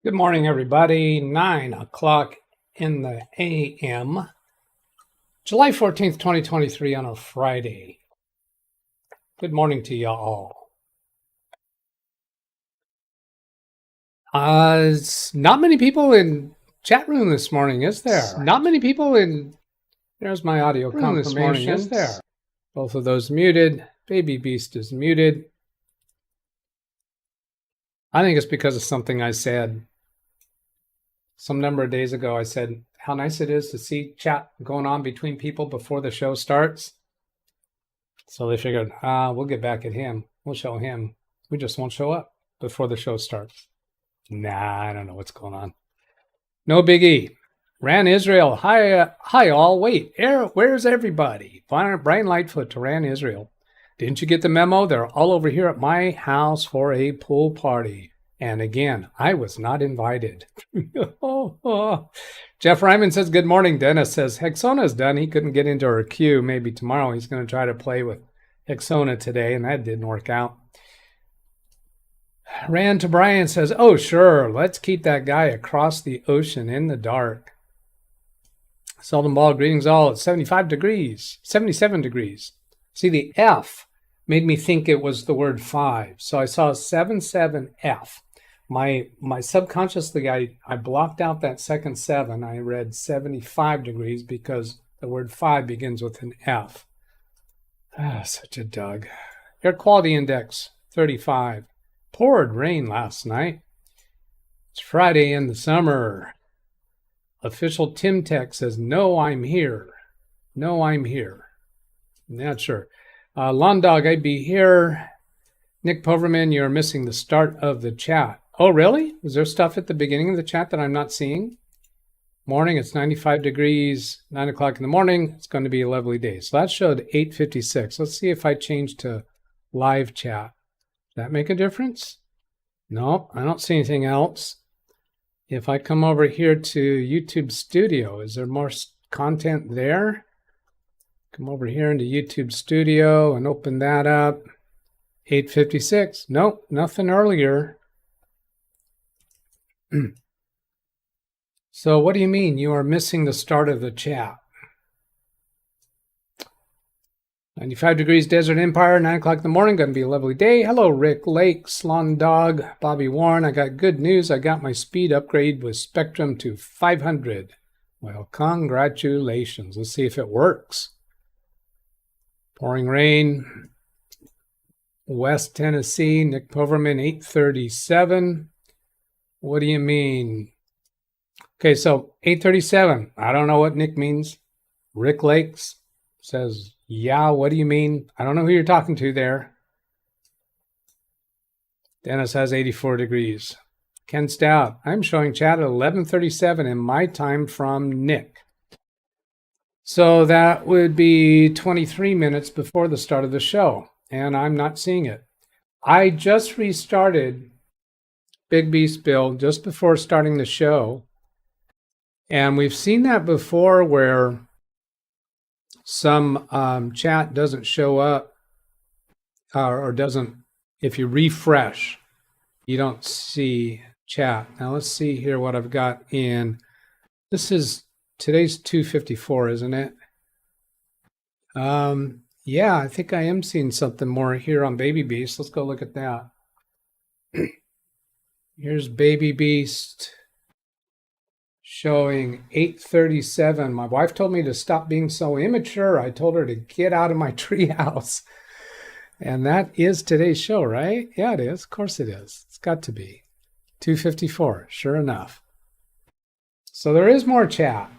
Good morning, everybody. 9 o'clock in the a.m. July 14th, 2023 on a Friday. Good morning to you all. Not many people in chat room this morning, is there? Not many people in... There's my audio room this morning, is there? Both of those muted. Baby Beast is muted. I think it's because of something I said some number of days ago. I said how nice it is to see chat going on between people before the show starts. So they figured, we'll get back at him. We'll show him. We just won't show up before the show starts. Nah, I don't know what's going on. No biggie. Ran Israel. Hi all. Wait, where's everybody? Brian Lightfoot to Ran Israel. Didn't you get the memo? They're all over here at my house for a pool party. And again, I was not invited. Jeff Ryman says, good morning. Dennis says, Hexona's done. He couldn't get into her queue. Maybe tomorrow he's going to try to play with Hexona today, and that didn't work out. Ran to Brian says, oh, sure. Let's keep that guy across the ocean in the dark. Seldom Ball, greetings all. It's 75 degrees, 77 degrees. See, the F made me think it was the word 5. So I saw 77F. My subconsciously, I blocked out that second 7. I read 75 degrees because the word 5 begins with an F. Such a Doug. Air quality index, 35. Poured rain last night. It's Friday in the summer. Official Tim Tech says, no, I'm here. No, I'm here. Not sure. Lawn Dog, I'd be here. Nick Poverman, you're missing the start of the chat. Oh, really? Is there stuff at the beginning of the chat that I'm not seeing? Morning, it's 95 degrees, 9 o'clock in the morning. It's going to be a lovely day. So that showed 8:56. Let's see if I change to live chat. Does that make a difference? No, I don't see anything else. If I come over here to YouTube Studio, is there more content there? Come over here into YouTube Studio and open that up. 8:56. Nope, nothing earlier. So what do you mean you are missing the start of the chat? 95 degrees Desert Empire, 9 o'clock in the morning. Going to be a lovely day. Hello, Rick Lake, Slon Dog, Bobby Warren. I got good news. I got my speed upgrade with Spectrum to 500. Well, congratulations. Let's see if it works. Pouring rain. West Tennessee, Nick Poverman, 837. What do you mean? Okay, so 837. I don't know what Nick means. Rick Lakes says, yeah, what do you mean? I don't know who you're talking to there. Dennis has 84 degrees. Ken Stout, I'm showing chat at 11:37 in my time from Nick. So that would be 23 minutes before the start of the show, and I'm not seeing it. I just restarted Big Beast Bill just before starting the show, and we've seen that before where some chat doesn't show up or doesn't, if you refresh, you don't see chat. Now let's see here what I've got in. This is today's 2:54, isn't it? Yeah, I think I am seeing something more here on Baby Beast. Let's go look at that. Here's Baby Beast showing 8:37. My wife told me to stop being so immature. I told her to get out of my treehouse. And that is today's show, right? Yeah, it is. Of course it is. It's got to be. 2:54, sure enough. So there is more chat.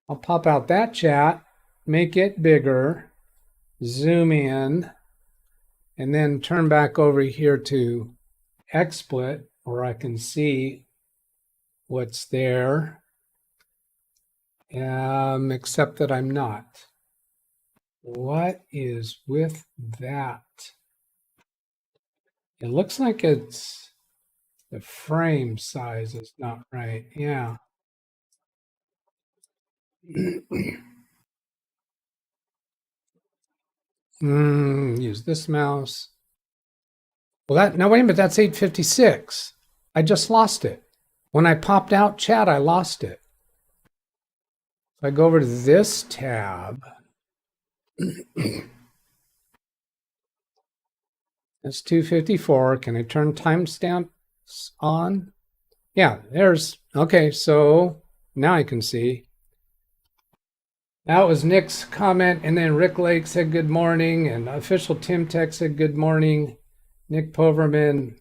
I'll pop out that chat, make it bigger, zoom in, and then turn back over here to XSplit where I can see what's there, except that I'm not. What is with that? It looks like it's the frame size is not right. Yeah. Use this mouse. Well, now wait a minute, that's 8:56. I just lost it. When I popped out chat, I lost it. If I go over to this tab, it's 2:54. Can I turn timestamps on? Yeah, there's, okay, so now I can see. That was Nick's comment, and then Rick Lake said good morning, and official Tim Tech said good morning. Nick Poverman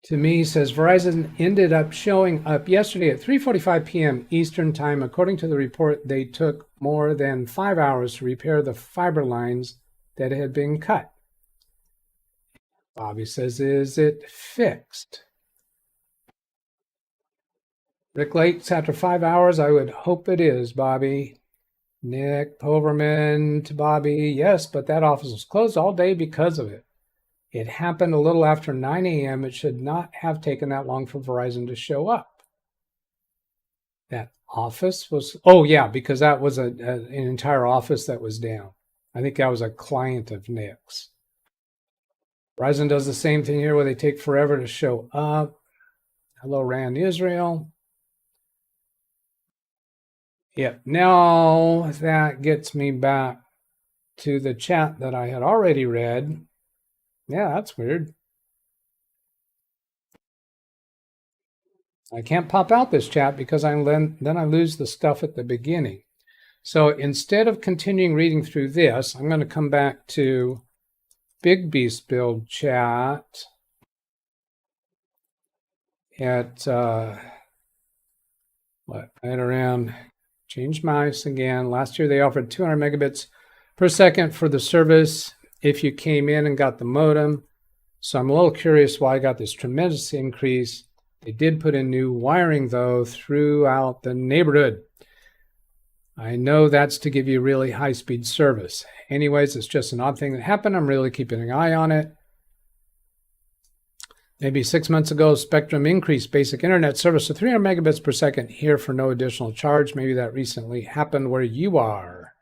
to me says Verizon ended up showing up yesterday at 3:45 p.m. Eastern Time. According to the report, they took more than 5 hours to repair the fiber lines that had been cut. Bobby says, is it fixed? Rick Lake, after 5 hours, I would hope it is, Bobby. Nick Poverman to Bobby, yes, but that office was closed all day because of it. It happened a little after 9 a.m. It should not have taken that long for Verizon to show up. That office was, oh yeah, because that was an entire office that was down. I think that was a client of Nick's. Verizon does the same thing here where they take forever to show up. Hello, Rand Israel. Yep, now that gets me back to the chat that I had already read. Yeah, that's weird. I can't pop out this chat because then I lose the stuff at the beginning. So instead of continuing reading through this, I'm going to come back to Big Beast Build chat at right around, change mouse again. Last year they offered 200 megabits per second for the service if you came in and got the modem. So I'm a little curious why I got this tremendous increase. They did put in new wiring, though, throughout the neighborhood. I know that's to give you really high-speed service. Anyways, it's just an odd thing that happened. I'm really keeping an eye on it. Maybe 6 months ago, Spectrum increased basic internet service to 300 megabits per second here for no additional charge. Maybe that recently happened where you are.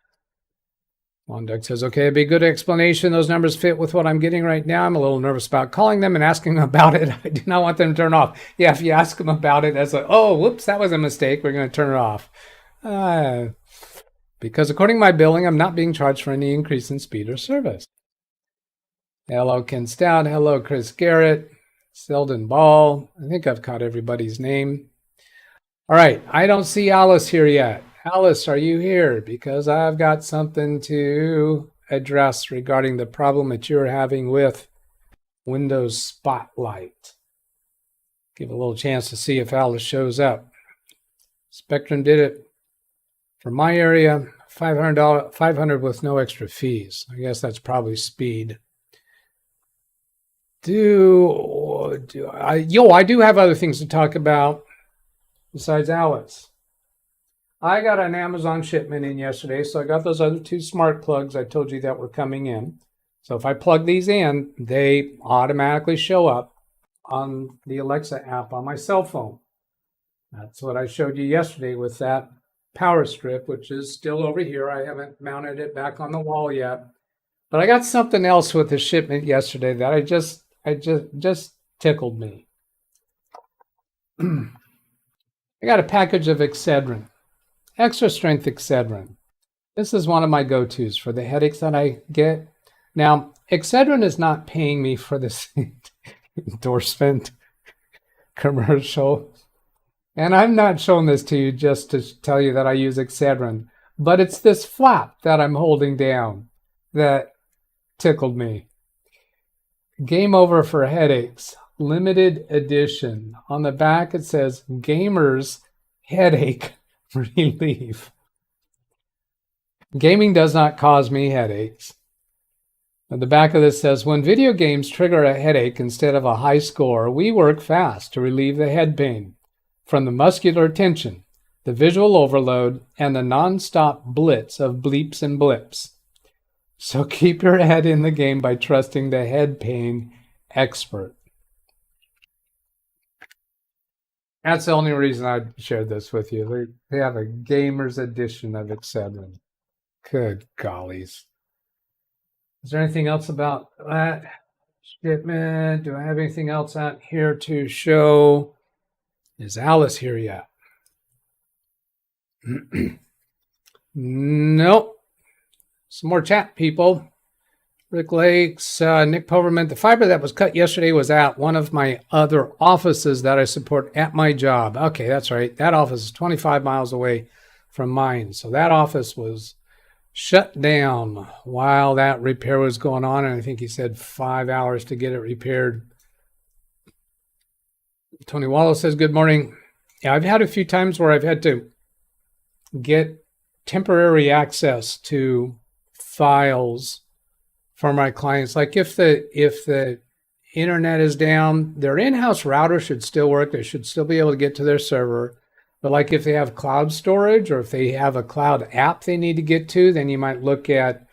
Wanduk says, okay, it'd be a good explanation. Those numbers fit with what I'm getting right now. I'm a little nervous about calling them and asking them about it. I do not want them to turn off. Yeah, if you ask them about it, that's like, oh, whoops, that was a mistake. We're going to turn it off. Because according to my billing, I'm not being charged for any increase in speed or service. Hello, Ken Stout. Hello, Chris Garrett. Selden Ball. I think I've caught everybody's name. All right, I don't see Alice here yet. Alice, are you here? Because I've got something to address regarding the problem that you're having with Windows Spotlight. Give a little chance to see if Alice shows up. Spectrum did it for my area, $500 with no extra fees. I guess that's probably speed. I do have other things to talk about besides Alice. I got an Amazon shipment in yesterday, so I got those other 2 smart plugs I told you that were coming in. So if I plug these in, they automatically show up on the Alexa app on my cell phone. That's what I showed you yesterday with that power strip, which is still over here. I haven't mounted it back on the wall yet. But I got something else with the shipment yesterday that I just tickled me. I got a package of Excedrin. Extra strength Excedrin. This is one of my go-tos for the headaches that I get. Now, Excedrin is not paying me for this endorsement commercial. And I'm not showing this to you just to tell you that I use Excedrin. But it's this flap that I'm holding down that tickled me. Game over for headaches. Limited edition. On the back it says Gamers Headache Relief. Gaming does not cause me headaches. At the back of this says, when video games trigger a headache instead of a high score, we work fast to relieve the head pain from the muscular tension, the visual overload, and the non-stop blitz of bleeps and blips. So keep your head in the game by trusting the head pain expert. That's the only reason I shared this with you. They have a gamer's edition of Excedrin. Good gollies. Is there anything else about that? Shipment. Do I have anything else out here to show? Is Alice here yet? Nope. Some more chat, people. Rick Lakes, Nick Poverman. The fiber that was cut yesterday was at one of my other offices that I support at my job. Okay, that's right. That office is 25 miles away from mine. So that office was shut down while that repair was going on. And I think he said 5 hours to get it repaired. Tony Wallace says, good morning. Yeah, I've had a few times where I've had to get temporary access to files for my clients. Like if the internet is down, their in-house router should still work. They should still be able to get to their server. But like if they have cloud storage or if they have a cloud app they need to get to, then you might look at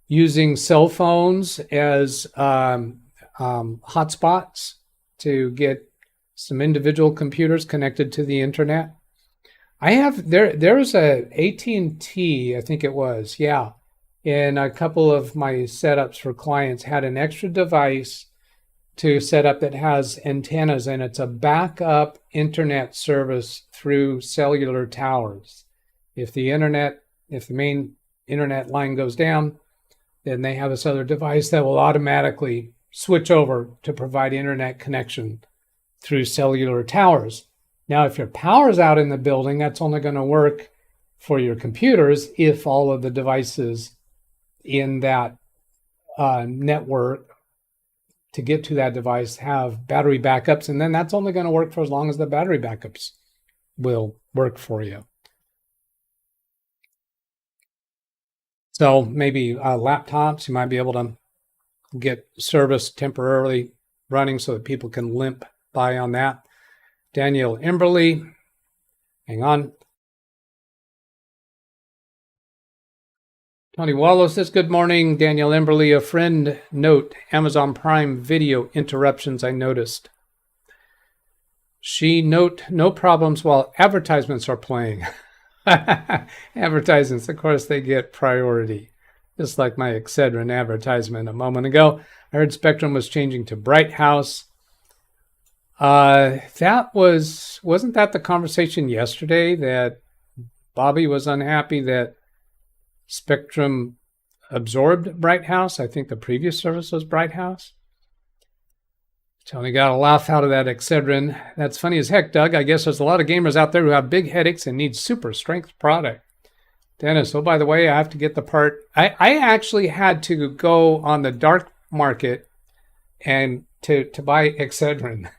using cell phones as hotspots to get some individual computers connected to the internet. I have, there's a AT&T, I think it was, yeah. And a couple of my setups for clients had an extra device to set up that has antennas, and it's a backup internet service through cellular towers. If the main internet line goes down, then they have this other device that will automatically switch over to provide internet connection through cellular towers. Now, if your power's out in the building, that's only going to work for your computers if all of the devices in that network to get to that device have battery backups, and then that's only going to work for as long as the battery backups will work for you. So maybe laptops, you might be able to get service temporarily running so that people can limp by on that. Daniel Emberley, hang on. Tony Wallow says, good morning, Daniel Emberley. A friend note, Amazon Prime video interruptions I noticed. She note no problems while advertisements are playing. Advertisements, of course, they get priority. Just like my Excedrin advertisement a moment ago. I heard Spectrum was changing to Bright House. Wasn't that the conversation yesterday that Bobby was unhappy that Spectrum absorbed Bright House? I think the previous service was Bright House. Tony got a laugh out of that Excedrin. That's funny as heck, Doug. I guess there's a lot of gamers out there who have big headaches and need super strength product. Dennis, oh, by the way, I have to get the part. I actually had to go on the dark market and to buy Excedrin.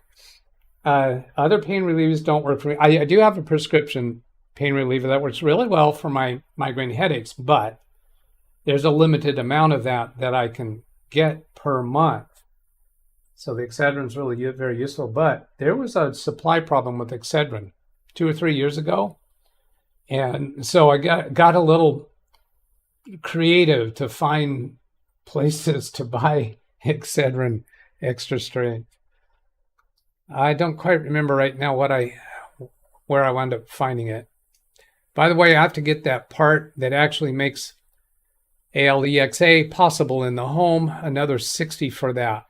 Other pain relievers don't work for me. I do have a prescription pain reliever that works really well for my migraine headaches, but there's a limited amount of that I can get per month. So the Excedrin is really very useful, but there was a supply problem with Excedrin 2 or 3 years ago. And so I got a little creative to find places to buy Excedrin extra strength. I don't quite remember right now where I wound up finding it. By the way, I have to get that part that actually makes ALEXA possible in the home. Another $60 for that.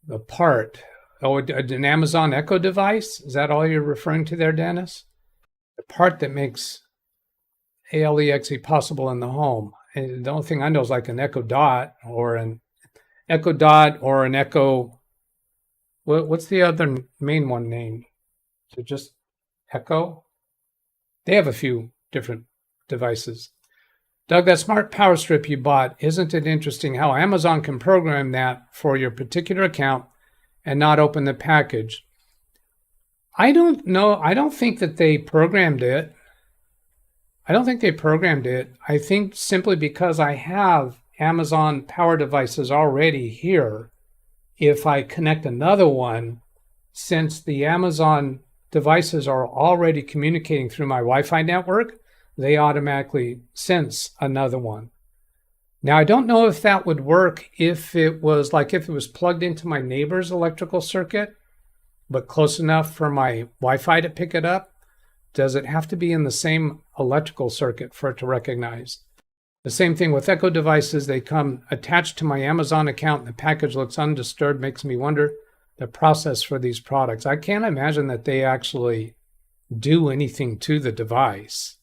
The part. Oh, an Amazon Echo device? Is that all you're referring to there, Dennis? The part that makes ALEXA possible in the home. And the only thing I know is like an Echo Dot or an Echo. What's the other main one named? Is it just Echo? They have a few different devices. Doug, that smart power strip you bought, isn't it interesting how Amazon can program that for your particular account and not open the package? I don't know. I don't think that they programmed it. I think simply because I have Amazon power devices already here, if I connect another one, since the Amazon devices are already communicating through my Wi-Fi network, they automatically sense another one. Now, I don't know if that would work if it was plugged into my neighbor's electrical circuit, but close enough for my Wi-Fi to pick it up. Does it have to be in the same electrical circuit for it to recognize? The same thing with Echo devices. They come attached to my Amazon account and the package looks undisturbed. Makes me wonder the process for these products. I can't imagine that they actually do anything to the device.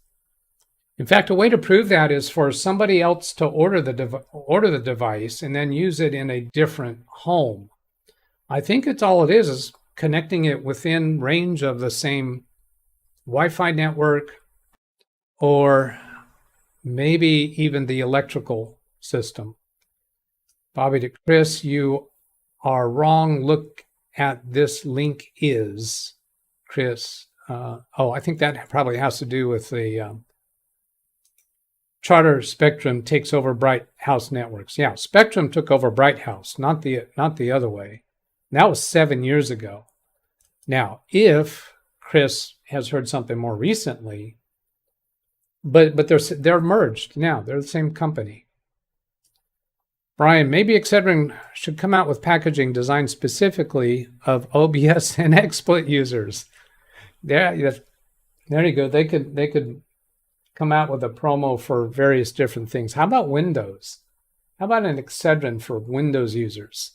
In fact, a way to prove that is for somebody else to order the device and then use it in a different home. I think it's all it is connecting it within range of the same Wi-Fi network, or maybe even the electrical system. Bobby to Chris, you are wrong. Look at this link is, Chris. I think that probably has to do with the Charter Spectrum takes over Bright House Networks. Yeah, Spectrum took over Bright House, not the other way. And that was 7 years ago. Now, if Chris has heard something more recently, but they're merged now. They're the same company. Brian, maybe Excedrin should come out with packaging designed specifically of OBS and XSplit users. There you go. They could come out with a promo for various different things. How about Windows? How about an Excedrin for Windows users?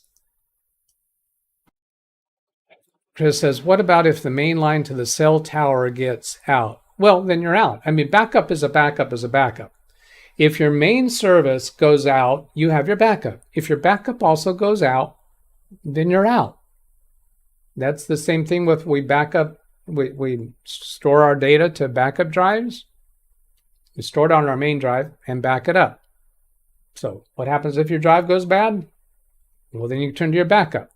Chris says, what about if the main line to the cell tower gets out? Well, then you're out. I mean, backup is a backup is a backup. If your main service goes out, you have your backup. If your backup also goes out, then you're out. That's the same thing with we store our data to backup drives. We store it on our main drive and back it up. So what happens if your drive goes bad? Well, then you turn to your backup.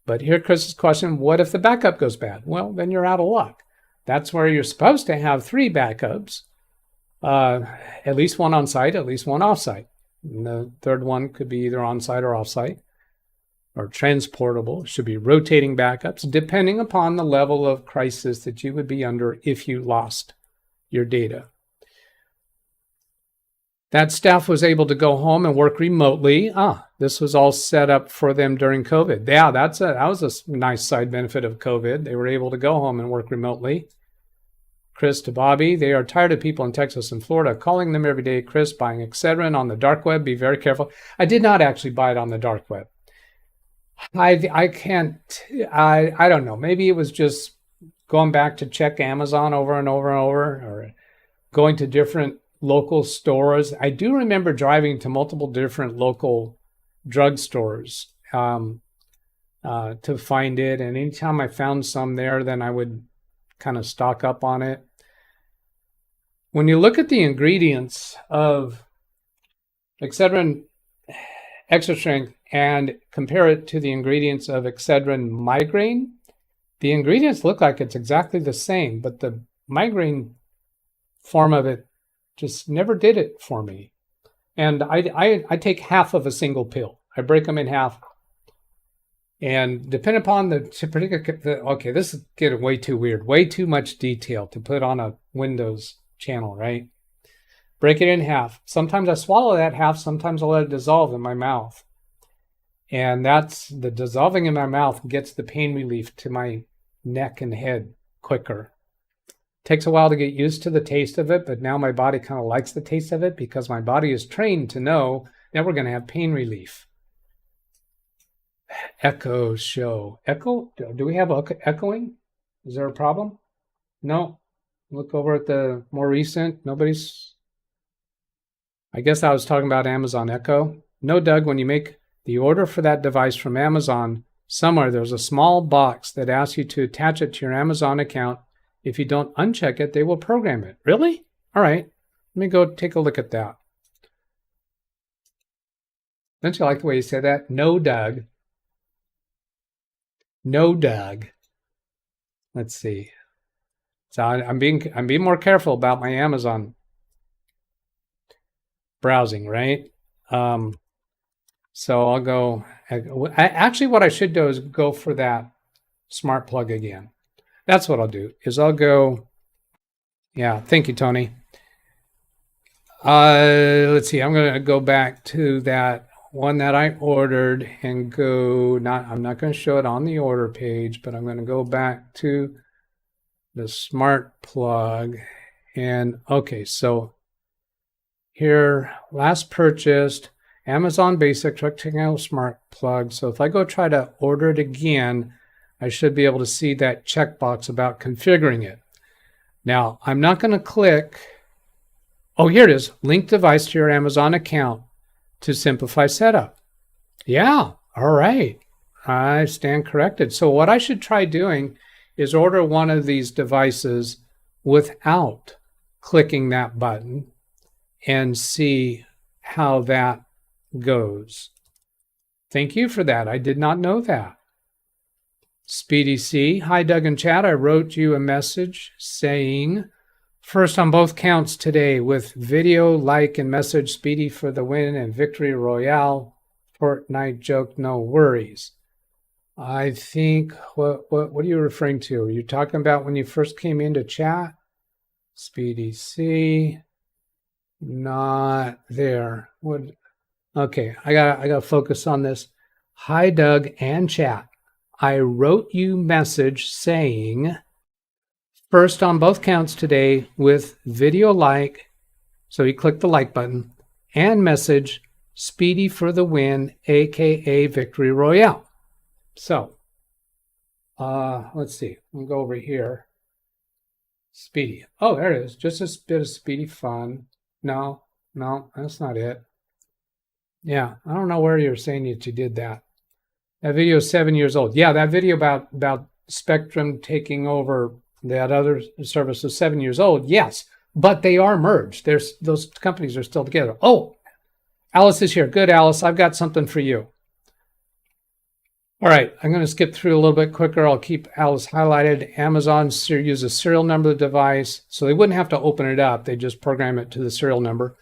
But here, Chris's question, what if the backup goes bad? Well, then you're out of luck. That's where you're supposed to have 3 backups, at least one on site, at least one off site. And the third one could be either on site or off site, or transportable. It should be rotating backups, depending upon the level of crisis that you would be under if you lost your data. That staff was able to go home and work remotely. This was all set up for them during COVID. Yeah, that was a nice side benefit of COVID. They were able to go home and work remotely. Chris to Bobby, they are tired of people in Texas and Florida calling them every day. Chris, buying Excedrin on the dark web, be very careful. I did not actually buy it on the dark web. I don't know. Maybe it was just going back to check Amazon over and over and over, or going to different local stores. I do remember driving to multiple different local drugstores to find it. And anytime I found some there, then I would kind of stock up on it. When you look at the ingredients of Excedrin Extra Strength and compare it to the ingredients of Excedrin Migraine, the ingredients look like it's exactly the same, but the migraine form of it just never did it for me. And I take half of a single pill. I break them in half. And depending upon the particular, okay, this is getting way too weird, way too much detail to put on a Windows channel, right? Break it in half. Sometimes I swallow that half, sometimes I let it dissolve in my mouth. And that's the dissolving in my mouth gets the pain relief to my neck and head quicker. Takes a while to get used to the taste of it, but now my body kind of likes the taste of it because my body is trained to know that we're going to have pain relief. Echo show. Echo? Do we have echoing? Is there a problem? No. Look over at the more recent. Nobody's... I guess I was talking about Amazon Echo. No, Doug, when you make the order for that device from Amazon, somewhere there's a small box that asks you to attach it to your Amazon account. If you don't uncheck it, they will program it. Really? All right. Let me go take a look at that. Don't you like the way you say that? No, Doug. No, Doug. Let's see. So I'm being more careful about my Amazon browsing, right? So I'll go. Actually, what I should do is go for that smart plug again. That's what I'll do, is I'll go, yeah, thank you, Tony. Let's see, I'm going to go back to that one that I ordered and go, I'm not going to show it on the order page, but I'm going to go back to the smart plug. And okay, so here, last purchased, Amazon Basic Rectangle Smart Plug. So if I go try to order it again, I should be able to see that checkbox about configuring it. Now, I'm not going to click. Oh, here it is. Link device to your Amazon account to simplify setup. Yeah, all right. I stand corrected. So what I should try doing is order one of these devices without clicking that button and see how that goes. Thank you for that. I did not know that. Speedy C. Hi, Doug and Chad. I wrote you a message saying, first on both counts today with video, like, and message, Speedy for the win and victory royale. Fortnite joke, no worries. I think, what are you referring to? Are you talking about when you first came into chat? Speedy C. Not there. What? Okay, I gotta focus on this. Hi, Doug and chat. I wrote you message saying, first on both counts today with video like, so you click the like button, and message, Speedy for the win, aka Victory Royale. So, let's see. We'll go over here. Speedy. Oh, there it is. Just a bit of Speedy fun. No, that's not it. Yeah, I don't know where you're saying that you did that. That video is 7 years old. Yeah, that video about Spectrum taking over that other service is 7 years old. Yes, but they are merged. Those companies are still together. Oh, Alice is here. Good, Alice. I've got something for you. All right, I'm going to skip through a little bit quicker. I'll keep Alice highlighted. Amazon uses a serial number of the device, so they wouldn't have to open it up. They just program it to the serial number.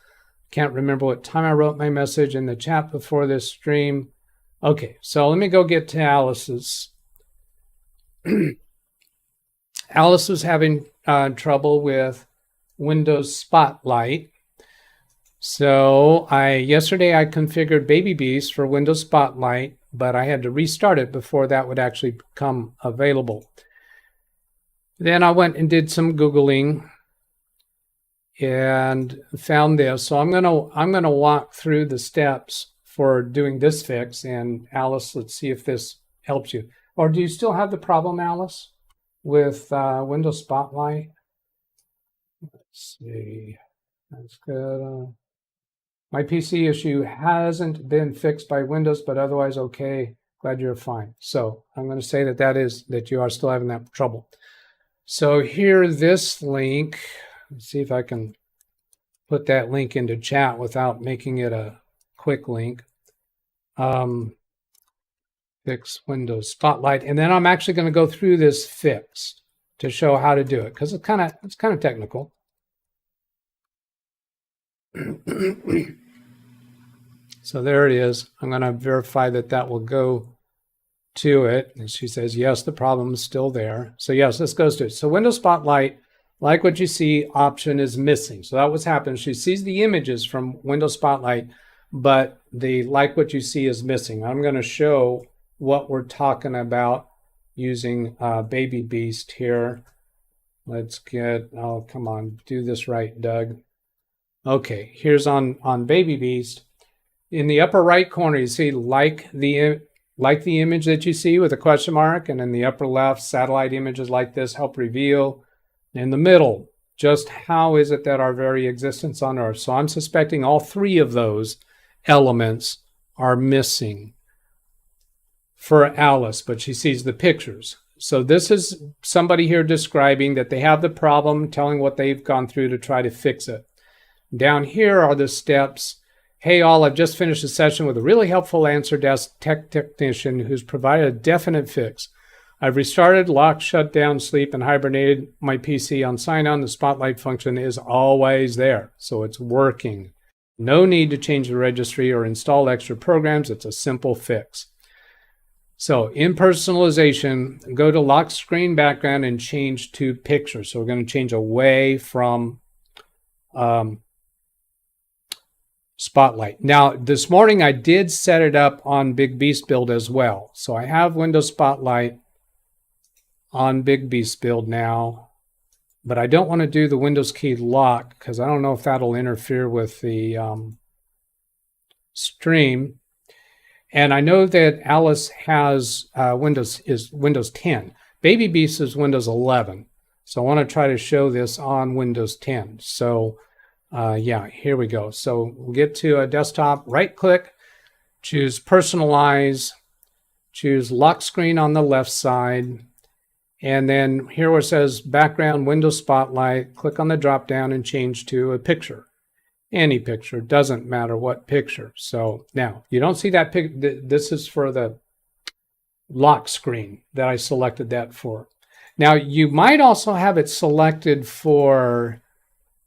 Can't remember what time I wrote my message in the chat before this stream. Okay, so let me go get to Alice's. Alice was having trouble with Windows Spotlight. So yesterday I configured Baby Beast for Windows Spotlight, but I had to restart it before that would actually become available. Then I went and did some Googling and found this. So I'm gonna walk through the steps for doing this fix. And Alice, let's see if this helps you. Or do you still have the problem, Alice, with Windows Spotlight? Let's see. That's good. My PC issue hasn't been fixed by Windows, but otherwise okay. Glad you're fine. So I'm going to say that you are still having that trouble. So here, this link. Let's see if I can put that link into chat without making it a quick link. Fix Windows Spotlight, and then I'm actually going to go through this fix to show how to do it because it's kind of technical. So there it is. I'm going to verify that will go to it. And she says, yes, the problem is still there. So yes, this goes to it. So Windows Spotlight, like what you see, option is missing. So that was happening. She sees the images from Windows Spotlight, but the like what you see is missing. I'm going to show what we're talking about using Baby Beast here. Let's get, oh, come on, do this right, Doug. Okay, here's on Baby Beast. In the upper right corner, you see like the image that you see with a question mark, and in the upper left, satellite images like this help reveal. In the middle, just how is it that our very existence on Earth? So I'm suspecting all three of those elements are missing for Alice, but she sees the pictures. So this is somebody here describing that they have the problem, telling what they've gone through to try to fix it. Down here are the steps. Hey all, I've just finished a session with a really helpful answer desk tech technician who's provided a definite fix. I've restarted, locked, shut down, sleep, and hibernated my PC on sign-on. The Spotlight function is always there, so it's working. No need to change the registry or install extra programs. It's a simple fix. So in personalization, go to lock screen background and change to picture. So we're going to change away from Spotlight. Now, this morning I did set it up on Big Beast Build as well. So I have Windows Spotlight on Big Beast Build now. but I don't want to do the Windows key lock because I don't know if that'll interfere with the stream. And I know that Alice has Windows 10. Baby Beast is Windows 11. So I want to try to show this on Windows 10. So yeah, here we go. So we'll get to a desktop, right click, choose personalize, choose lock screen on the left side. And then here where it says background Windows Spotlight, click on the drop down and change to a picture. Any picture, doesn't matter what picture. So now you don't see that this is for the lock screen that I selected that for. Now you might also have it selected for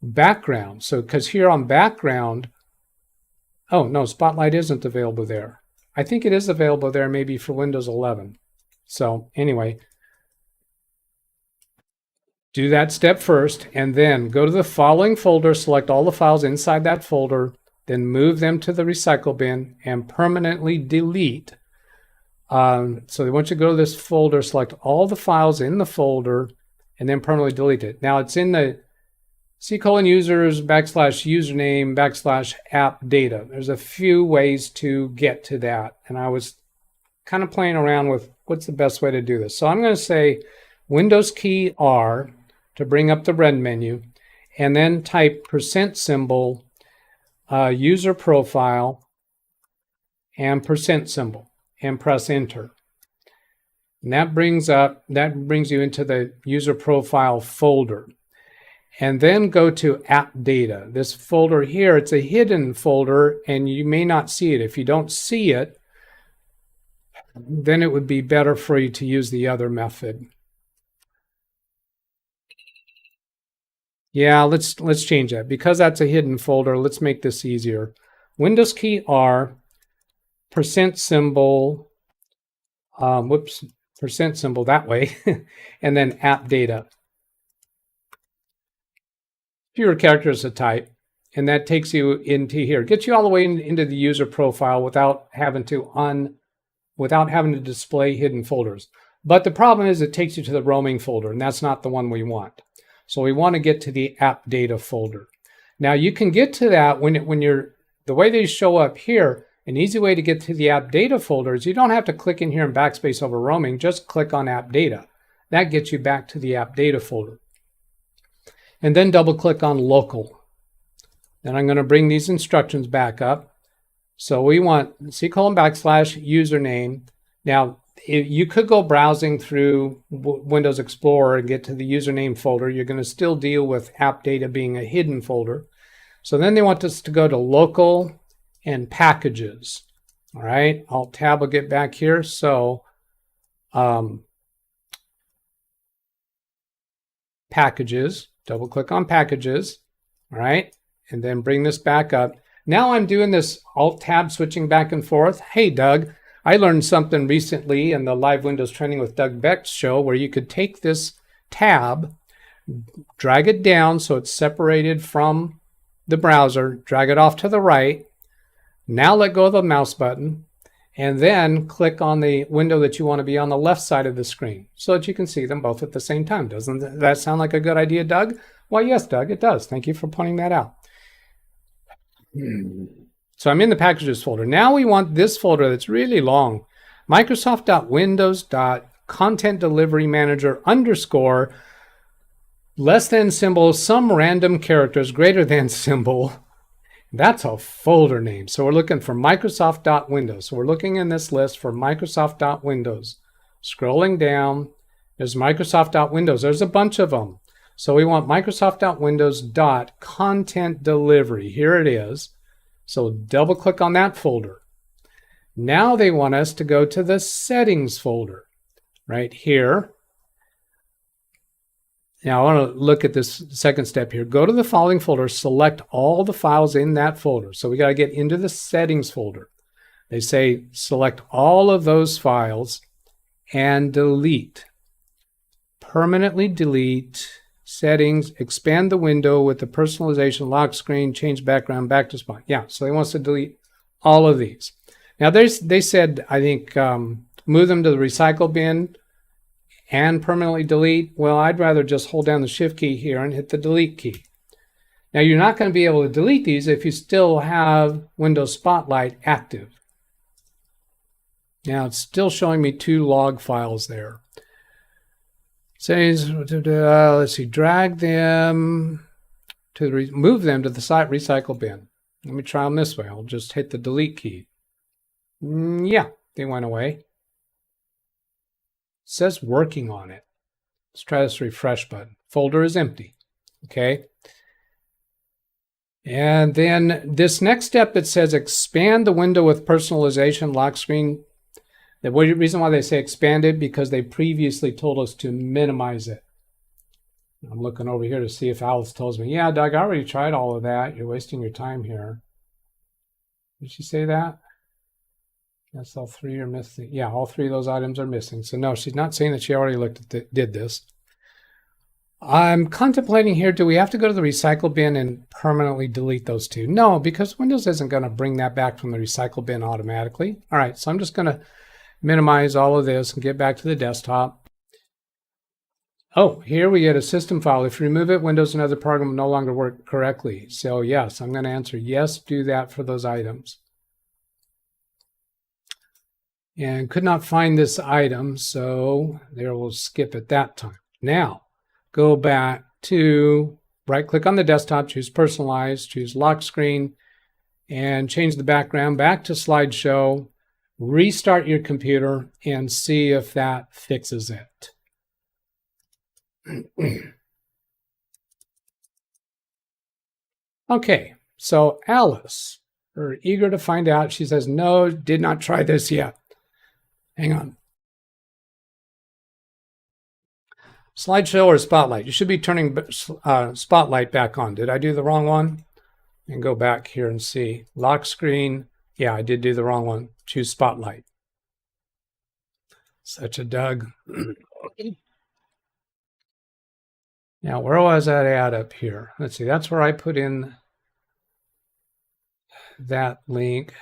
background. So because here on background, oh no, Spotlight isn't available there. I think it is available there maybe for Windows 11. So anyway, do that step first, and then go to the following folder, select all the files inside that folder, then move them to the recycle bin and permanently delete. So they want you to go to this folder, select all the files in the folder, and then permanently delete it. Now it's in the C:\users /username /app data. There's a few ways to get to that, and I was kind of playing around with what's the best way to do this. So I'm going to say Windows key R to bring up the red menu, and then type %, user profile, and %, and press enter. And that brings you into the user profile folder. And then go to app data. This folder here, it's a hidden folder and you may not see it. If you don't see it, then it would be better for you to use the other method. Yeah, let's change that. Because that's a hidden folder, let's make this easier. Windows key R, %, %, that way, and then app data. Fewer characters to type, and that takes you into here. Gets you all the way into the user profile without having to display hidden folders. But the problem is it takes you to the roaming folder, and that's not the one we want. So we want to get to the app data folder. Now you can get to that the way they show up here. An easy way to get to the app data folder is you don't have to click in here and backspace over roaming. Just click on app data. That gets you back to the app data folder. And then double click on local. Then I'm going to bring these instructions back up. So we want C:\username. Now you could go browsing through Windows Explorer and get to the username folder. You're going to still deal with app data being a hidden folder. So then they want us to go to local and packages. All right, Alt tab will get back here. So packages. Double click on packages, all right, and then bring this back up. Now I'm doing this Alt tab switching back and forth. Hey, Doug, I learned something recently in the Live Windows Training with DougBetts show where you could take this tab, drag it down so it's separated from the browser, drag it off to the right. Now let go of the mouse button, and then click on the window that you want to be on the left side of the screen so that you can see them both at the same time. Doesn't that sound like a good idea, Doug? Why, yes, Doug, it does. Thank you for pointing that out. So I'm in the packages folder. Now we want this folder that's really long. Microsoft.windows.content delivery manager _ less than symbol, some random characters greater than symbol. That's a folder name. So we're looking for Microsoft.Windows. So we're looking in this list for Microsoft.Windows. Scrolling down, there's Microsoft.Windows. There's a bunch of them. So we want Microsoft.Windows.content delivery. Here it is. So double click on that folder. Now they want us to go to the settings folder right here. Now I want to look at this second step here. Go to the following folder, select all the files in that folder. So we got to get into the settings folder. They say select all of those files and delete. Permanently delete settings, expand the window with the personalization lock screen, change background back to spot. Yeah, so they want us to delete all of these. Now they said, I think, move them to the recycle bin and permanently delete? Well, I'd rather just hold down the Shift key here and hit the delete key. Now, you're not going to be able to delete these if you still have Windows Spotlight active. Now, it's still showing me 2 log files there. Says, let's see, drag them to move them to the site recycle bin. Let me try them this way. I'll just hit the delete key. Yeah, they went away. It says working on it. Let's try this refresh button. Folder is empty. Okay. And then this next step that says expand the window with personalization lock screen. The reason why they say expanded, because they previously told us to minimize it. I'm looking over here to see if Alice tells me, yeah, Doug, I already tried all of that. You're wasting your time here. Did she say that? Yes, all 3 are missing. Yeah, all 3 of those items are missing. So no, she's not saying that she already did this. I'm contemplating here, do we have to go to the recycle bin and permanently delete those 2? No, because Windows isn't going to bring that back from the recycle bin automatically. All right, so I'm just going to minimize all of this and get back to the desktop. Oh, here we get a system file. If you remove it, Windows and other program will no longer work correctly. So yes, I'm going to answer yes, do that for those items. And could not find this item, so there we'll skip it that time. Now, go back to right-click on the desktop, choose Personalize, choose Lock Screen, and change the background back to Slideshow. Restart your computer and see if that fixes it. Okay, so Alice, we're eager to find out. She says, no, did not try this yet. Hang on. Slideshow or Spotlight? You should be turning Spotlight back on. Did I do the wrong one? And go back here and see. Lock screen. Yeah, I did do the wrong one. Choose Spotlight. Such a Doug. Now, where was that at up here? Let's see. That's where I put in that link.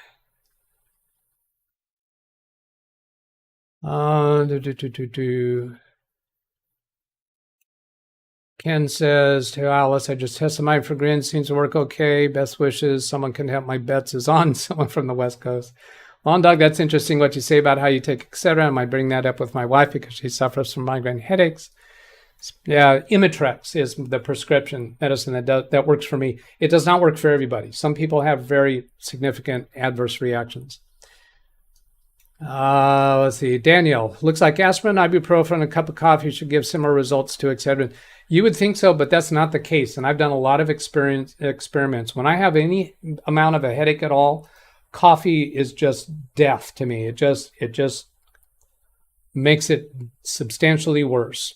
Ken says to Alice, I just tested mine for grins. Seems to work okay. Best wishes. Someone can help my bets is on. Someone from the West Coast. Long Dog, that's interesting what you say about how you take etc. I might bring that up with my wife because she suffers from migraine headaches. Yeah, Imitrex is the prescription medicine that works for me. It does not work for everybody. Some people have very significant adverse reactions. Let's see. Danielle, looks like aspirin, ibuprofen, a cup of coffee should give similar results to Excedrin. You would think so, but that's not the case. And I've done a lot of experiments. When I have any amount of a headache at all, coffee is just death to me. It just makes it substantially worse.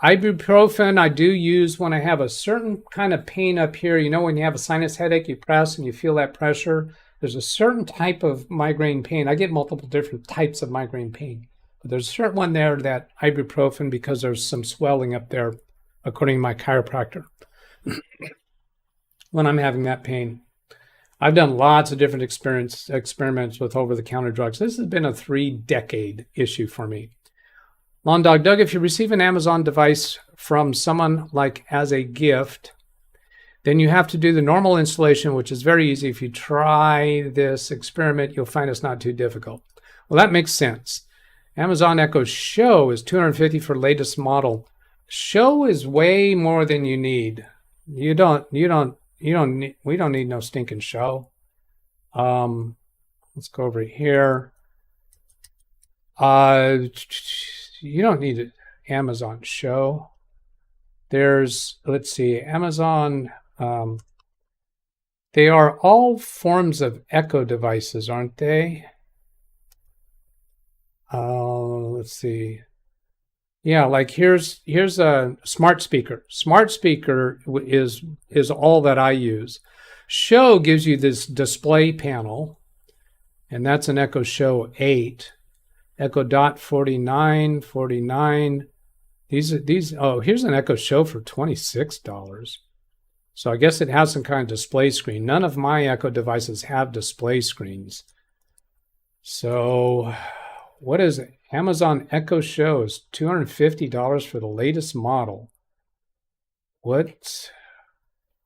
Ibuprofen I do use when I have a certain kind of pain up here. You know, when you have a sinus headache, you press and you feel that pressure. There's a certain type of migraine pain. I get multiple different types of migraine pain. But there's a certain one there that ibuprofen, because there's some swelling up there, according to my chiropractor, when I'm having that pain. I've done lots of different experiments with over-the-counter drugs. This has been a 3-decade issue for me. Long Dog Doug, if you receive an Amazon device from someone like as a gift, then you have to do the normal installation, which is very easy. If you try this experiment, you'll find it's not too difficult. Well, that makes sense. Amazon Echo Show is $250 for latest model. Show is way more than you need. We don't need no stinking Show. Let's go over here. You don't need an Amazon Show. There's, let's see, Amazon. They are all forms of Echo devices, aren't they? Let's see. Yeah, like here's a smart speaker. Smart speaker is all that I use. Show gives you this display panel, and that's an Echo Show 8. Echo Dot 49. These. Oh, here's an Echo Show for $26. So I guess it has some kind of display screen. None of my Echo devices have display screens. So What is it? Amazon Echo Shows, $250 for the latest model. What?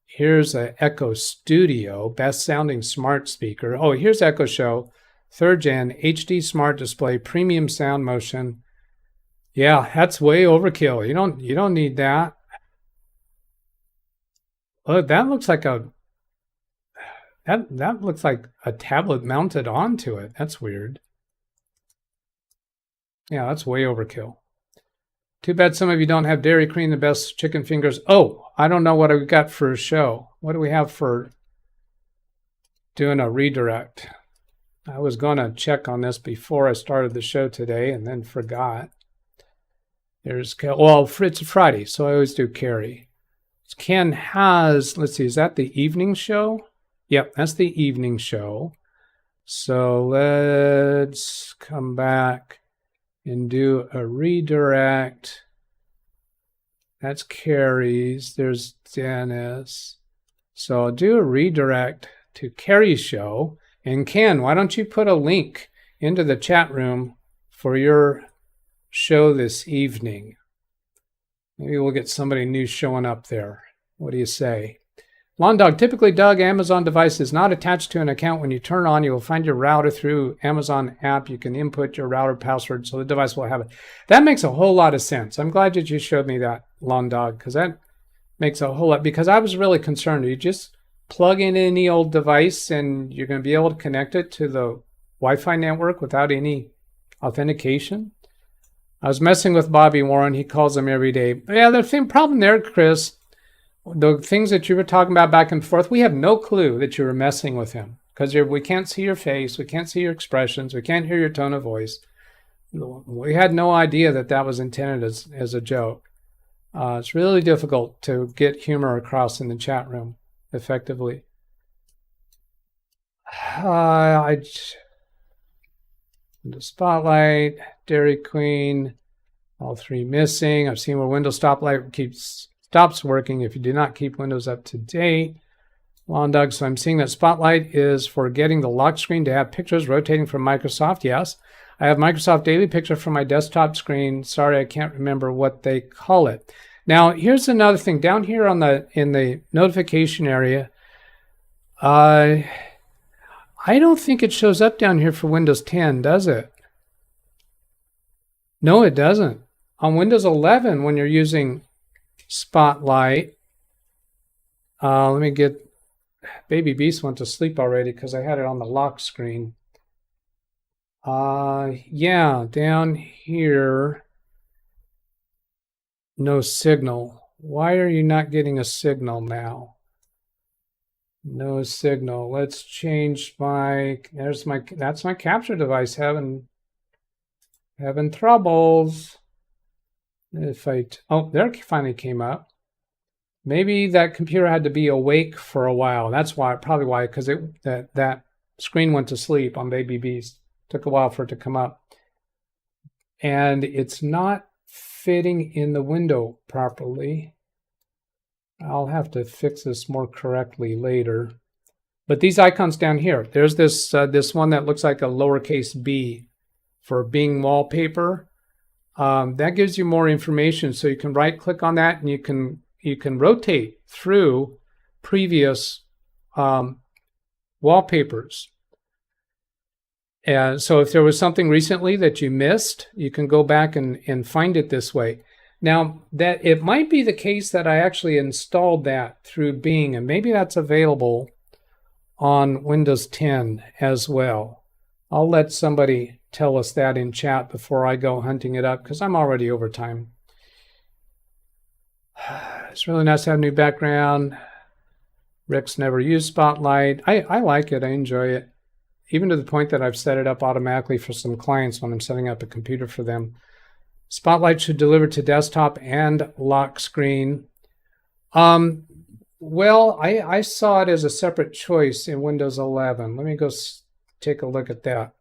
Here's an Echo Studio, best sounding smart speaker. Oh, here's Echo Show, 3rd gen, HD smart display, premium sound motion. Yeah, that's way overkill. You don't need that. Look, that looks like that looks like a tablet mounted onto it. That's weird. Yeah, that's way overkill. Too bad some of you don't have Dairy Queen, the best chicken fingers. Oh, I don't know what we got for a show. What do we have for doing a redirect? I was going to check on this before I started the show today and then forgot. There's, well, it's a Friday, so I always do Carrie. Ken has, let's see, is that the evening show? Yep, that's the evening show. So let's come back and do a redirect. That's Carrie's. There's Dennis. So I'll do a redirect to Carrie's show. And Ken, why don't you put a link into the chat room for your show this evening? Maybe we'll get somebody new showing up there. What do you say? Lawn Dog, typically, Doug, Amazon device is not attached to an account. When you turn on, you will find your router through Amazon app. You can input your router password, so the device will have it. That makes a whole lot of sense. I'm glad that you showed me that, Lawn Dog, because that makes a whole lot, because I was really concerned. You just plug in any old device and you're going to be able to connect it to the Wi-Fi network without any authentication. I was messing with Bobby Warren. He calls them every day. But yeah, the same problem there, Chris. The things that you were talking about back and forth, we have no clue that you were messing with him because we can't see your face, we can't see your expressions, we can't hear your tone of voice. We had no idea that that was intended as a joke. It's really difficult to get humor across in the chat room effectively. The Spotlight, Dairy Queen, all three missing. I've seen where Windows stops working if you do not keep Windows up to date. Lawn Dog, so I'm seeing that Spotlight is for getting the lock screen to have pictures rotating from Microsoft. Yes, I have Microsoft Daily Picture from my desktop screen. Sorry, I can't remember what they call it. Now, here's another thing. Down here in the notification area, I don't think it shows up down here for Windows 10, does it? No, it doesn't. On Windows 11, when you're using Spotlight, let me get, Baby Beast went to sleep already because I had it on the lock screen. Yeah, down here, no signal. Why are you not getting a signal now? No signal. Let's change that's my capture device having troubles. Oh, there it finally came up. Maybe that computer had to be awake for a while. That's probably why, because that screen went to sleep on Baby Beast. Took a while for it to come up. And it's not fitting in the window properly. I'll have to fix this more correctly later. But these icons down here, there's this one that looks like a lowercase b for Bing wallpaper. That gives you more information, so you can right-click on that and you can rotate through previous wallpapers. And so if there was something recently that you missed, you can go back and find it this way. Now, that it might be the case that I actually installed that through Bing, and maybe that's available on Windows 10 as well. I'll let somebody tell us that in chat before I go hunting it up, because I'm already over time. It's really nice to have a new background. Rick's never used Spotlight. I like it. I enjoy it. Even to the point that I've set it up automatically for some clients when I'm setting up a computer for them. Spotlight should deliver to desktop and lock screen. Well, I saw it as a separate choice in Windows 11. Let me go take a look at that.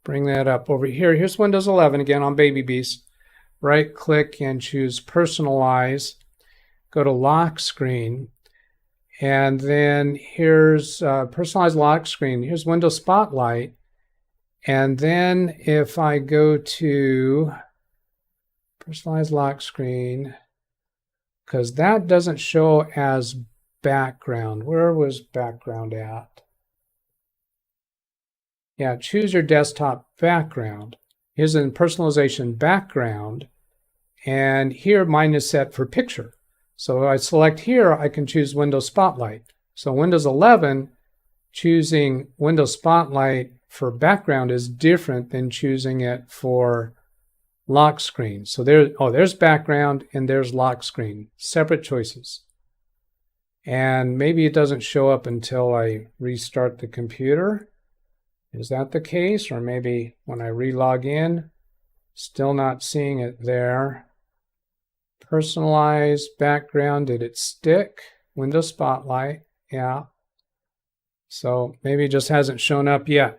Bring that up over here. Here's Windows 11 again on Baby Beast. Right click and choose Personalize. Go to Lock Screen. And then here's Personalize Lock Screen. Here's Windows Spotlight. And then if I go to personalized lock screen, because that doesn't show as background. Where was background at? Yeah, choose your desktop background. Here's in personalization background. And here mine is set for picture. So I select here, I can choose Windows Spotlight. So Windows 11, choosing Windows Spotlight for background is different than choosing it for lock screen. So there's background and there's lock screen, separate choices. And maybe it doesn't show up until I restart the computer. Is that the case? Or maybe when I re-log in, still not seeing it there. Personalized background, did it stick? Windows Spotlight, yeah. So maybe it just hasn't shown up yet.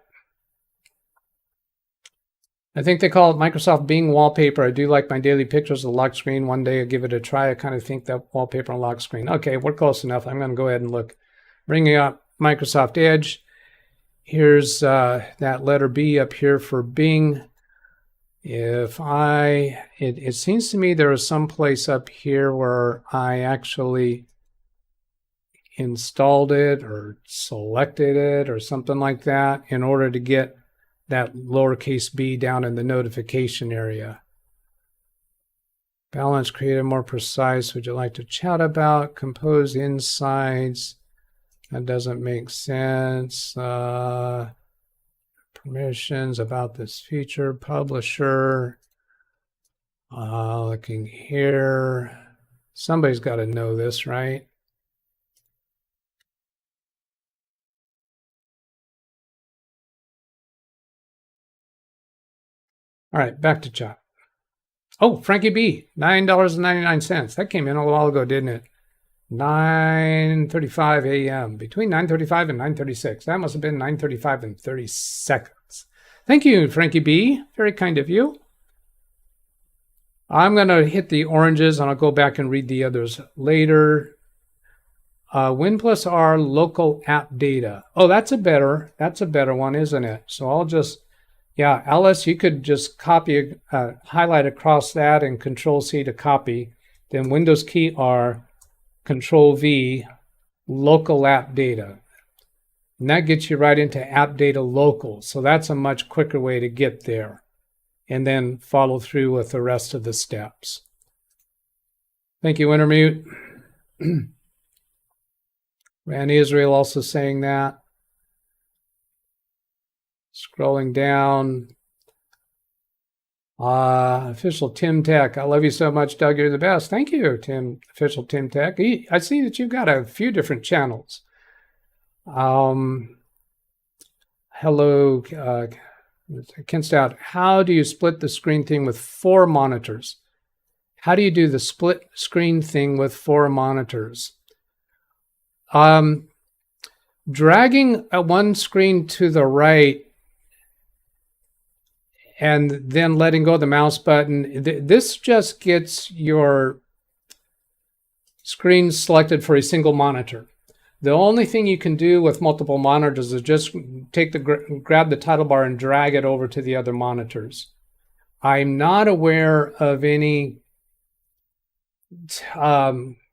I think they call it Microsoft Bing wallpaper. I do like my daily pictures of the lock screen. One day I'll give it a try. I kind of think that wallpaper on lock screen. Okay, we're close enough. I'm going to go ahead and look. Bringing up Microsoft Edge. Here's that letter B up here for Bing. If it seems to me there is some place up here where I actually installed it or selected it or something like that in order to get that lowercase b down in the notification area. Balance created more precise. Would you like to chat about? Compose insights. That doesn't make sense. Permissions about this feature. Publisher. Looking here. Somebody's got to know this, right? All right, back to chat. Oh, Frankie B, $9.99. That came in a while ago, didn't it? 9:35 a.m. Between 9:35 and 9:36. That must have been 9:35 and 30 seconds. Thank you, Frankie B. Very kind of you. I'm going to hit the oranges, and I'll go back and read the others later. Win plus R local app data. Oh, that's a better one, isn't it? So I'll just, yeah, Alice, you could just copy, highlight across that and Control C to copy. Then Windows key R, Control V, local app data. And that gets you right into app data local. So that's a much quicker way to get there. And then follow through with the rest of the steps. Thank you, Wintermute. Ran Israel also saying that. Scrolling down. Official Tim Tech. I love you so much, Doug. You're the best. Thank you, Tim. Official Tim Tech. I see that you've got a few different channels. Hello, Ken Stout. How do you split the screen thing with 4 monitors? How do you do the split screen thing with 4 monitors? Dragging one screen to the right and then letting go of the mouse button, this just gets your screen selected for a single monitor. The only thing you can do with multiple monitors is just grab the title bar and drag it over to the other monitors. I'm not aware of any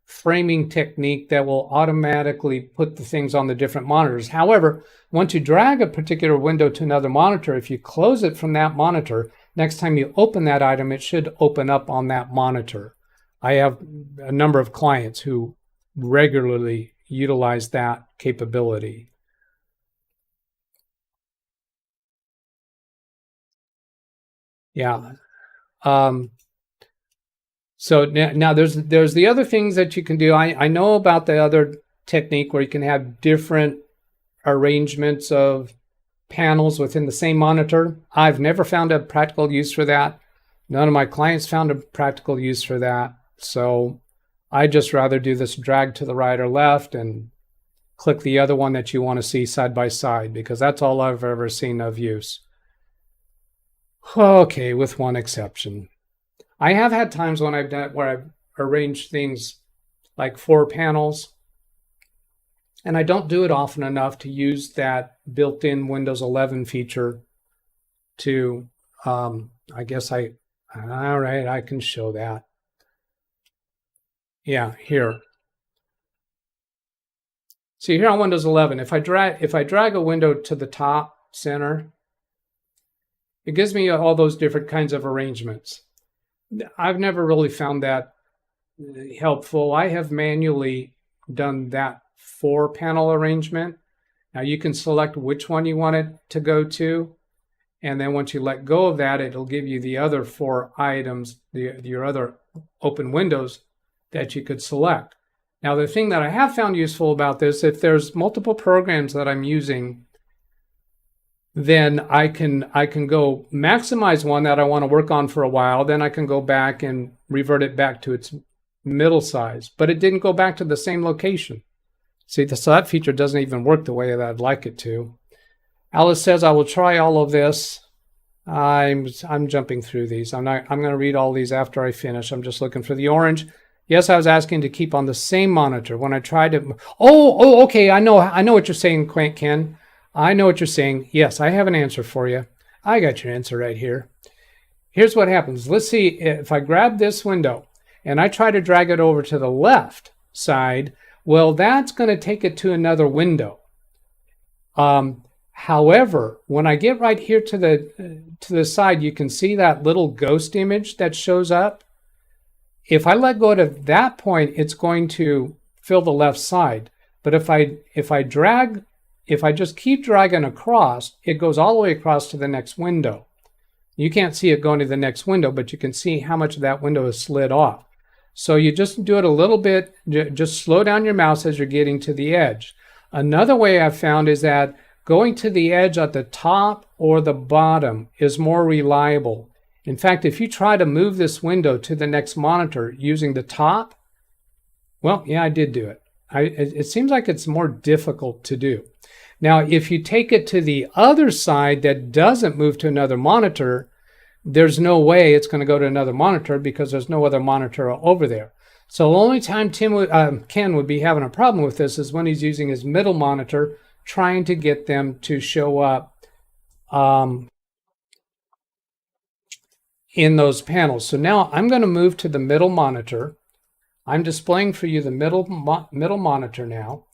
framing technique that will automatically put the things on the different monitors. However, once you drag a particular window to another monitor, if you close it from that monitor, next time you open that item, it should open up on that monitor. I have a number of clients who regularly utilize that capability. Yeah. So now there's the other things that you can do. I know about the other technique where you can have different arrangements of panels within the same monitor. I've never found a practical use for that. None of my clients found a practical use for that. So I just rather do this drag to the right or left and click the other one that you want to see side by side, because that's all I've ever seen of use. Okay, with one exception. I have had times when I've done where I've arranged things like 4 panels, and I don't do it often enough to use that built-in Windows 11 feature to, I guess all right, I can show that. Yeah, here. See here on Windows 11, if I drag a window to the top center, it gives me all those different kinds of arrangements. I've never really found that helpful. I have manually done that 4-panel arrangement. Now you can select which one you want it to go to, and then once you let go of that, it'll give you the other 4 items, your other open windows that you could select. Now the thing that I have found useful about this, if there's multiple programs that I'm using, then I can go maximize one that I want to work on for a while, then I can go back and revert it back to its middle size, but it didn't go back to the same location. See, so that feature doesn't even work the way that I'd like it to. Alice says, I will try all of this. I'm jumping through these. I'm going to read all these after I finish. I'm just looking for the orange. Yes, I was asking to keep on the same monitor. When I tried to... Oh, okay, I know what you're saying, Ken. I know what you're saying. Yes, I have an answer for you. I got your answer right here. Here's what happens. Let's see, if I grab this window and I try to drag it over to the left side, well, that's going to take it to another window. However, when I get right here to the side, you can see that little ghost image that shows up. If I let go at that point, it's going to fill the left side. But if I just keep dragging across, it goes all the way across to the next window. You can't see it going to the next window, but you can see how much of that window is slid off. So you just do it a little bit, just slow down your mouse as you're getting to the edge. Another way I've found is that going to the edge at the top or the bottom is more reliable. In fact, if you try to move this window to the next monitor using the top, well, yeah, I did do it. It seems like it's more difficult to do. Now, if you take it to the other side that doesn't move to another monitor, there's no way it's going to go to another monitor because there's no other monitor over there. So the only time Ken would be having a problem with this is when he's using his middle monitor, trying to get them to show up in those panels. So now I'm going to move to the middle monitor. I'm displaying for you the middle monitor now.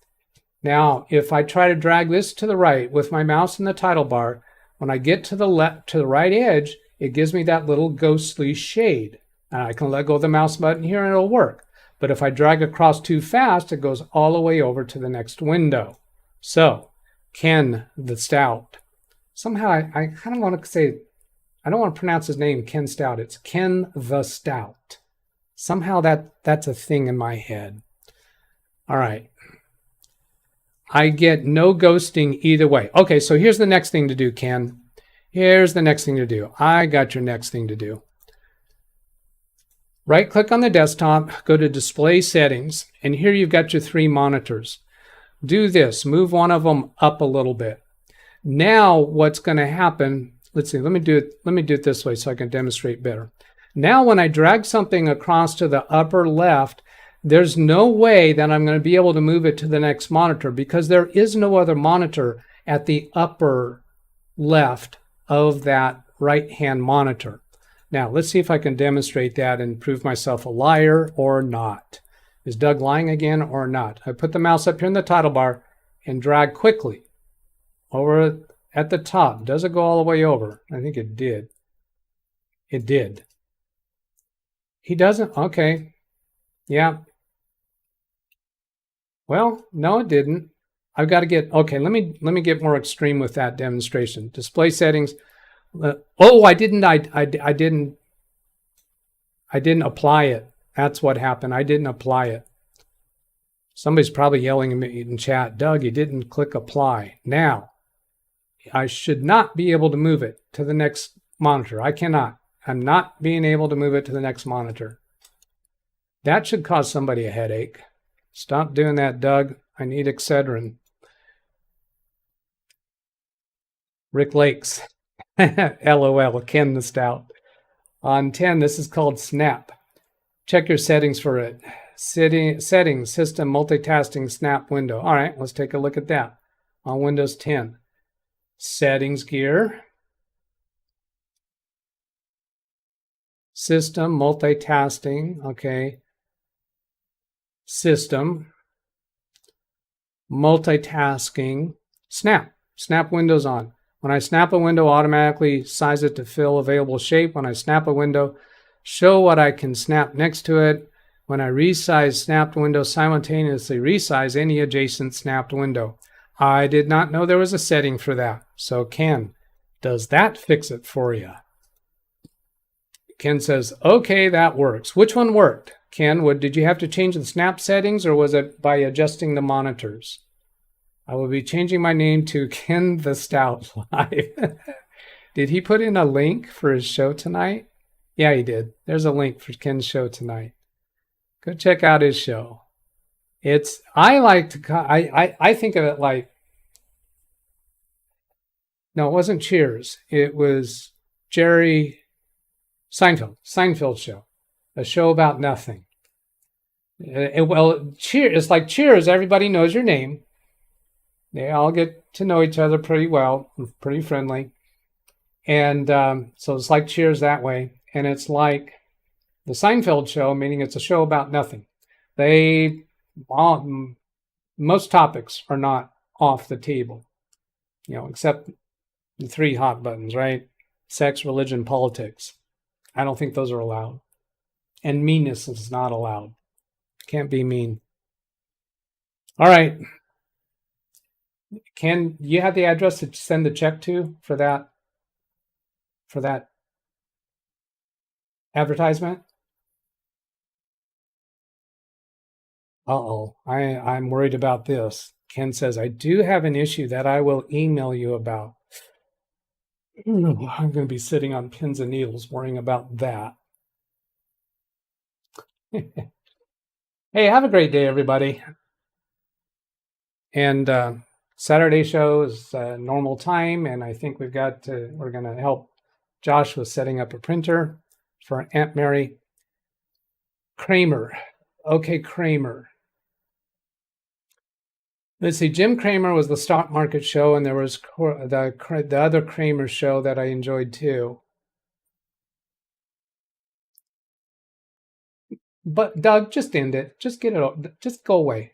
Now, if I try to drag this to the right with my mouse in the title bar, when I get to the right edge, it gives me that little ghostly shade. And I can let go of the mouse button here and it'll work. But if I drag across too fast, it goes all the way over to the next window. So, Ken the Stout. Somehow I kind of want to say, I don't want to pronounce his name Ken Stout. It's Ken the Stout. Somehow that's a thing in my head. All right. I get no ghosting either way. Okay, so here's the next thing to do, Ken. Here's the next thing to do. I got your next thing to do. Right-click on the desktop, go to Display Settings, and here you've got your 3 monitors. Do this. Move one of them up a little bit. Now what's going to happen, let's see, let me do it this way so I can demonstrate better. Now when I drag something across to the upper left, there's no way that I'm going to be able to move it to the next monitor because there is no other monitor at the upper left of that right-hand monitor. Now, let's see if I can demonstrate that and prove myself a liar or not. Is Doug lying again or not? I put the mouse up here in the title bar and drag quickly over at the top. Does it go all the way over? I think it did. It did. He doesn't? Okay. Yeah. Well, no, it didn't. I've got to get, okay, let me get more extreme with that demonstration. Display settings. I didn't apply it. That's what happened. I didn't apply it. Somebody's probably yelling at me in chat, Doug, you didn't click apply. Now, I should not be able to move it to the next monitor. I cannot. I'm not being able to move it to the next monitor. That should cause somebody a headache. Stop doing that, Doug. I need Excedrin. Rick Lakes. LOL, Ken the Stout. On 10, this is called Snap. Check your settings for it. Settings, System, Multitasking, Snap window. All right, let's take a look at that on Windows 10. Settings gear. System, multitasking, okay. System, multitasking, snap windows on. When I snap a window, automatically size it to fill available shape. When I snap a window, show what I can snap next to it. When I resize snapped window, simultaneously resize any adjacent snapped window. I did not know there was a setting for that. So Ken, does that fix it for you? Ken says, okay, that works. Which one worked? Ken, did you have to change the snap settings, or was it by adjusting the monitors? I will be changing my name to Ken the Stout Live. Did he put in a link for his show tonight? Yeah, he did. There's a link for Ken's show tonight. Go check out his show. I think of it like, no, it wasn't Cheers. It was Jerry Seinfeld show, a show about nothing. It's like Cheers. Everybody knows your name. They all get to know each other pretty well, pretty friendly. And so it's like Cheers that way. And it's like the Seinfeld show, meaning it's a show about nothing. Most topics are not off the table, except the 3 hot buttons, right? Sex, religion, politics. I don't think those are allowed. And meanness is not allowed. Can't be mean. All right. Ken, you have the address to send the check to for that advertisement? Uh-oh, I'm worried about this. Ken says, I do have an issue that I will email you about. I'm going to be sitting on pins and needles worrying about that. Hey, have a great day, everybody. And Saturday show is normal time, and I think we're going to help Josh with setting up a printer for Aunt Mary. Kramer. Okay, Kramer. Let's see, Jim Cramer was the stock market show, and there was the other Kramer show that I enjoyed too. But Doug, just end it. Just get it. Just go away.